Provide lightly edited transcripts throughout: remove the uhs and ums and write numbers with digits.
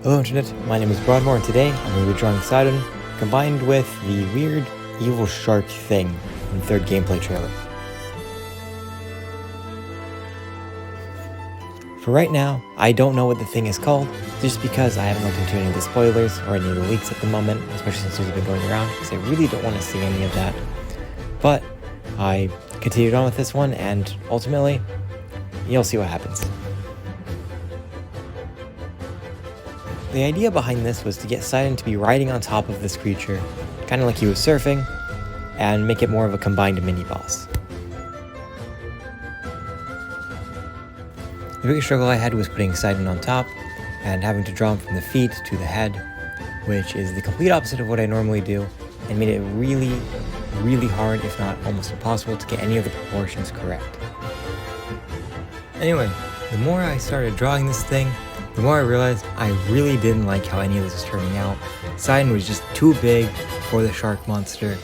Hello Internet, my name is Broadmoor and today I'm going to be drawing Sidon combined with the weird evil shark thing in the third gameplay trailer. For right now, I don't know what the thing is called, just because I haven't looked into any of the spoilers or any of the leaks at the moment, especially since they've been going around, because I really don't want to see any of that. But I continued on with this one, and ultimately, you'll see what happens. The idea behind this was to get Sidon to be riding on top of this creature, kind of like he was surfing, and make it more of a combined mini-boss. The biggest struggle I had was putting Sidon on top, and having to draw him from the feet to the head, which is the complete opposite of what I normally do, and made it really, really hard, if not almost impossible, to get any of the proportions correct. Anyway, the more I started drawing this thing, the more I realized I really didn't like how any of this was turning out. Sidon was just too big for the shark monster,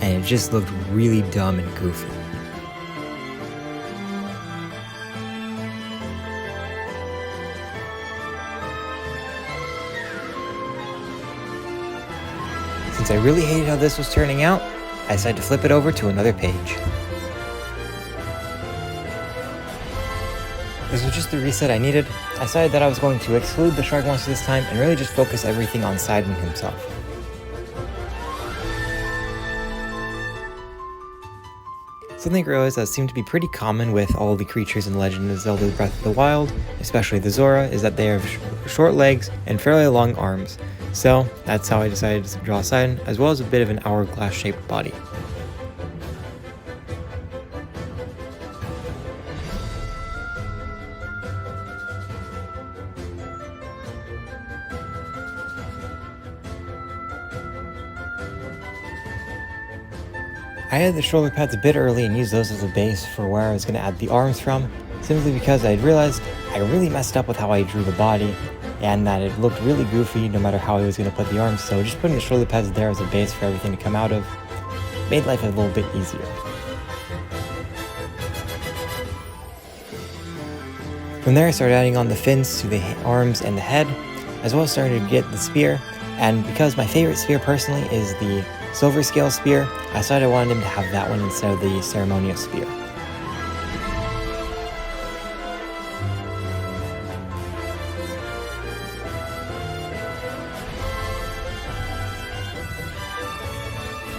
and it just looked really dumb and goofy. Since I really hated how this was turning out, I decided to flip it over to another page. This was just the reset I needed. I decided that I was going to exclude the shark monster this time and really just focus everything on Sidon himself. Something I realized that seemed to be pretty common with all the creatures in Legend of Zelda Breath of the Wild, especially the Zora, is that they have short legs and fairly long arms. So that's how I decided to draw Sidon, as well as a bit of an hourglass-shaped body. I added the shoulder pads a bit early and used those as a base for where I was going to add the arms from, simply because I had realized I really messed up with how I drew the body, and that it looked really goofy no matter how I was going to put the arms, so just putting the shoulder pads there as a base for everything to come out of made life a little bit easier. From there I started adding on the fins to the arms and the head, as well as started to get the spear, and because my favorite spear personally is the silver scale spear, I decided I wanted him to have that one instead of the ceremonial spear.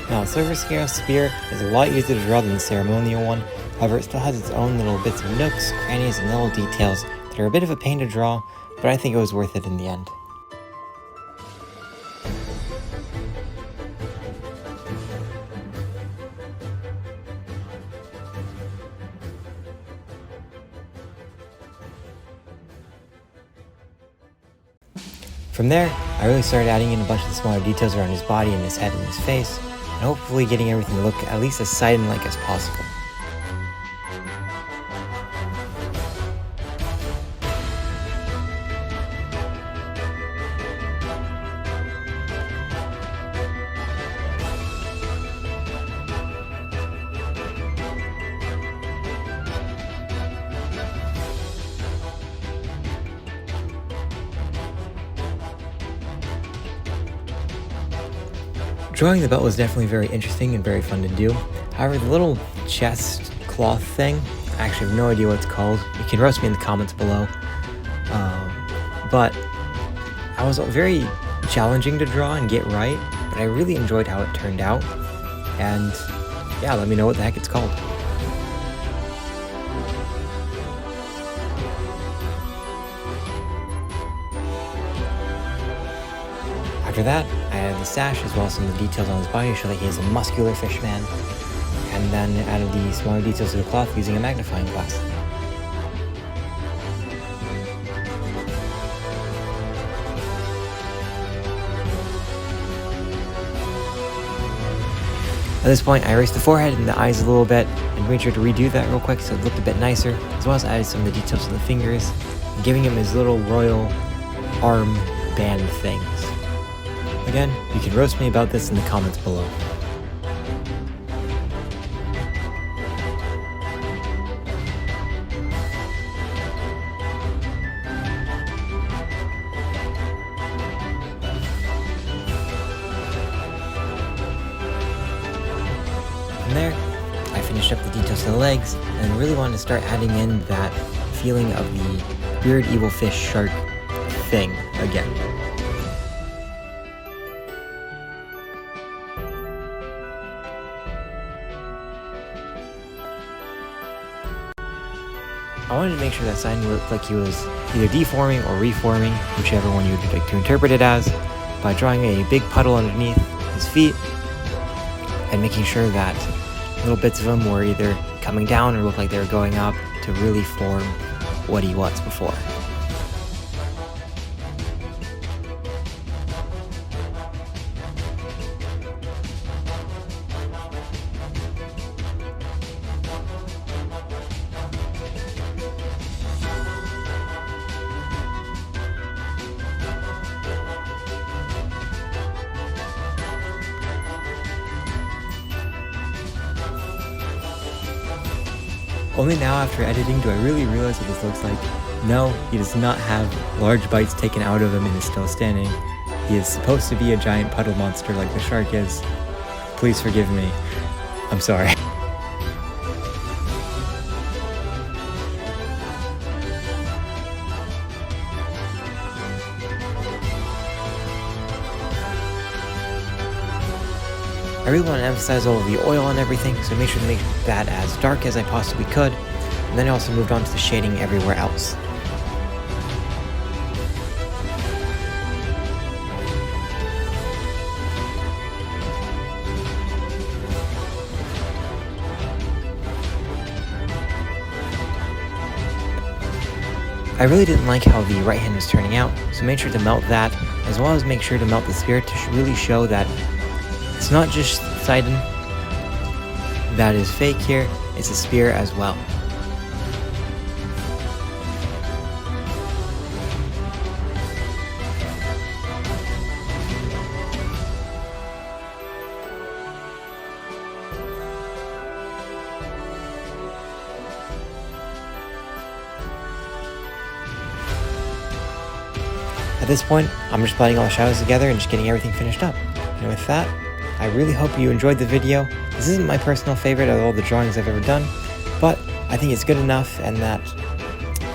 Now, the silver scale spear is a lot easier to draw than the ceremonial one, however it still has its own little bits of nooks, crannies, and little details that are a bit of a pain to draw, but I think it was worth it in the end. From there, I really started adding in a bunch of the smaller details around his body and his head and his face, and hopefully getting everything to look at least as Sidon-like as possible. Drawing the belt was definitely very interesting and very fun to do. However, the little chest cloth thing, I actually have no idea what it's called. You can roast me in the comments below. But I was very challenging to draw and get right, but I really enjoyed how it turned out. And yeah, let me know what the heck it's called. After that, I added the sash as well as some of the details on his body to show that he is a muscular fish man, and then added the smaller details to the cloth using a magnifying glass. At this point, I erased the forehead and the eyes a little bit, and made sure to redo that real quick so it looked a bit nicer, as well as added some of the details to the fingers, giving him his little royal arm band things. Again, you can roast me about this in the comments below. there, I finished up the details to the legs, and really wanted to start adding in that feeling of the weird evil fish shark thing again. I wanted to make sure that Sidon looked like he was either deforming or reforming, whichever one you would like to interpret it as, by drawing a big puddle underneath his feet and making sure that little bits of him were either coming down or looked like they were going up to really form what he was before. Only now after editing do I really realize what this looks like. No, he does not have large bites taken out of him and is still standing. He is supposed to be a giant puddle monster like the shark is. Please forgive me. I'm sorry. I really want to emphasize all of the oil and everything, so I made sure to make that as dark as I possibly could, and then I also moved on to the shading everywhere else. I really didn't like how the right hand was turning out, so I made sure to melt that, as well as make sure to melt the spirit to really show that it's not just Sidon that is fake here, it's a spear as well. At this point, I'm just blending all the shadows together and just getting everything finished up. And with that, I really hope you enjoyed the video. This isn't my personal favorite of all the drawings I've ever done, but I think it's good enough, and that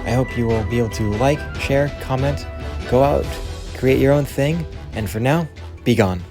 I hope you will be able to like, share, comment, go out, create your own thing, and for now, be gone.